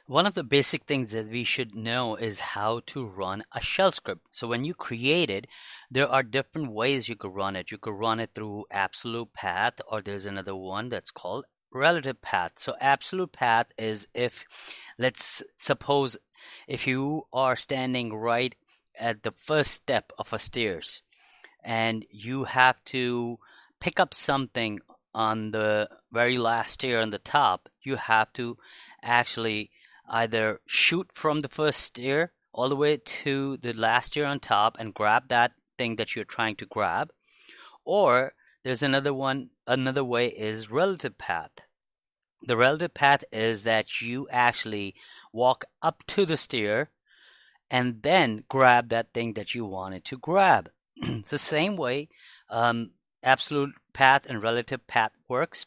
One of the basic things that we should know is how to run a shell script. So when you create it, there are different ways you could run it. You could run it through absolute path, or there's another one that's called relative path. So absolute path is if, let's suppose, if you are standing right at the first step of a stairs and you have to pick up something on the very last stair on the top, you have to actually either shoot from the first stair all the way to the last stair on top and grab that thing that you're trying to grab, or there's another way is relative path. The relative path is that you actually walk up to the stair and then grab that thing that you wanted to grab. It's the same way absolute path and relative path works.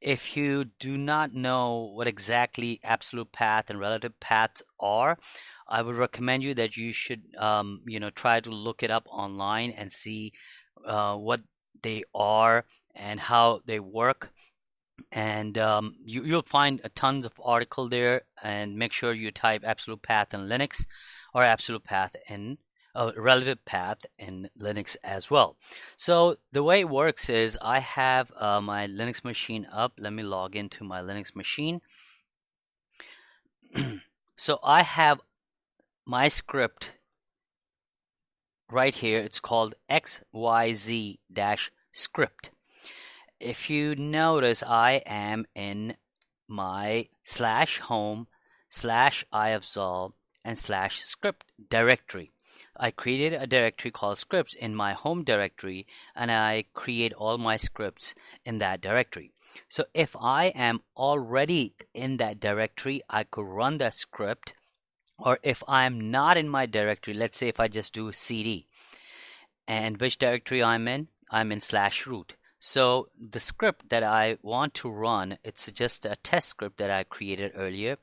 If you do not know what exactly absolute path and relative paths are, I would recommend you that you should try to look it up online and see what they are and how they work. And you'll find a tons of article there. And make sure you type absolute path in Linux or absolute path in relative path in Linux as well. So the way it works is I have my Linux machine up. Let me log into my Linux machine. So I have my script right here. It's called XYZ-script. If you notice, I am in my /home/ifzol and /script directory. I created a directory called scripts in my home directory, and I create all my scripts in that directory. So if I am already in that directory, I could run that script. Or if I'm not in my directory, let's say if I just do cd, and which directory I'm in /root. So the script that I want to run, it's just a test script that I created earlier.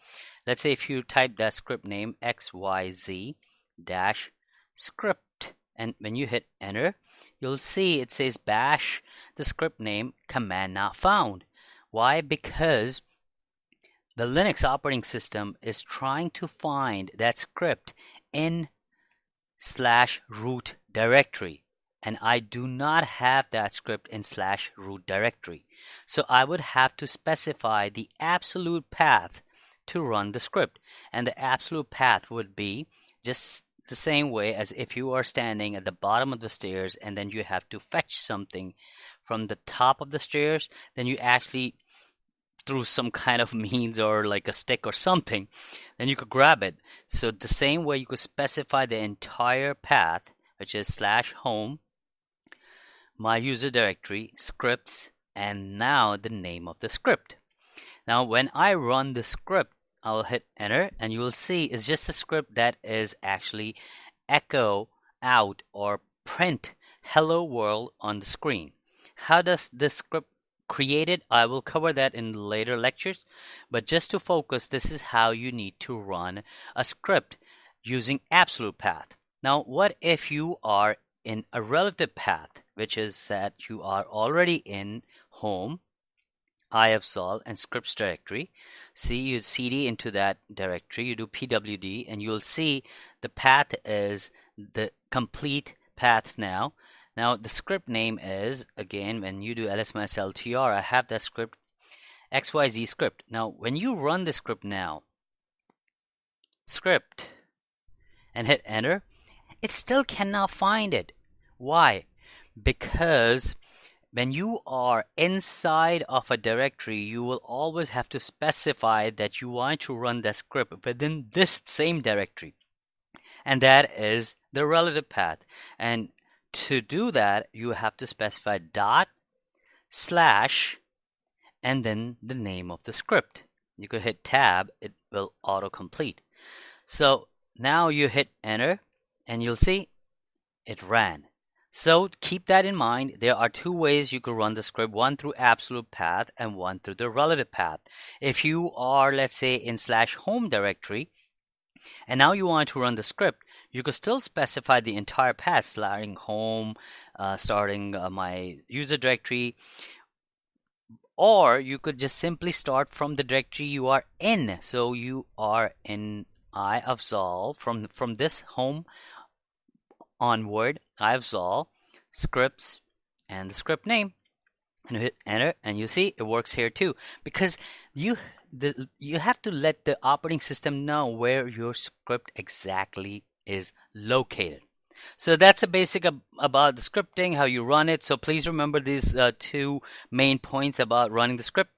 Let's say if you type that script name XYZ-script, and when you hit enter, you'll see it says bash the script name command not found. Why? Because the Linux operating system is trying to find that script in /root directory, and I do not have that script in /root directory. So I would have to specify the absolute path to run the script, and the absolute path would be just the same way as if you are standing at the bottom of the stairs and then you have to fetch something from the top of the stairs. Then you actually, through some kind of means or like a stick or something, then you could grab it. So the same way you could specify the entire path, which is /home, my user directory, scripts, and now the name of the script. Now when I run the script, I'll hit enter, and you will see it's just a script that is actually echo out or print hello world on the screen. How does this script created? I will cover that in later lectures, but just to focus, this is how you need to run a script using absolute path. Now, what if you are in a relative path, which is that you are already in home, ifzol, and scripts directory? See, you cd into that directory, you do pwd, and you'll see the path is the complete path now. Now the script name is, again, when you do ls-ltr, I have that script xyz script. Now when you run the script now, script, and hit enter, it still cannot find it. Why? Because when you are inside of a directory, you will always have to specify that you want to run the script within this same directory, and that is the relative path. And to do that, you have to specify dot slash and then the name of the script. You could hit tab, it will autocomplete. So now you hit enter and you'll see it ran. So keep that in mind. There are two ways you could run the script, one through absolute path and one through the relative path. If you are, let's say, in /home directory, and now you want to run the script, you could still specify the entire path, starting home, starting my user directory. or you could just simply start from the directory you are in. So you are in iAfzal from this home onward, iAfzal, scripts, and the script name, and hit enter, and you see it works here too, because you you have to let the operating system know where your script exactly is located. So that's a basic about the scripting, how you run it. So please remember these two main points about running the script.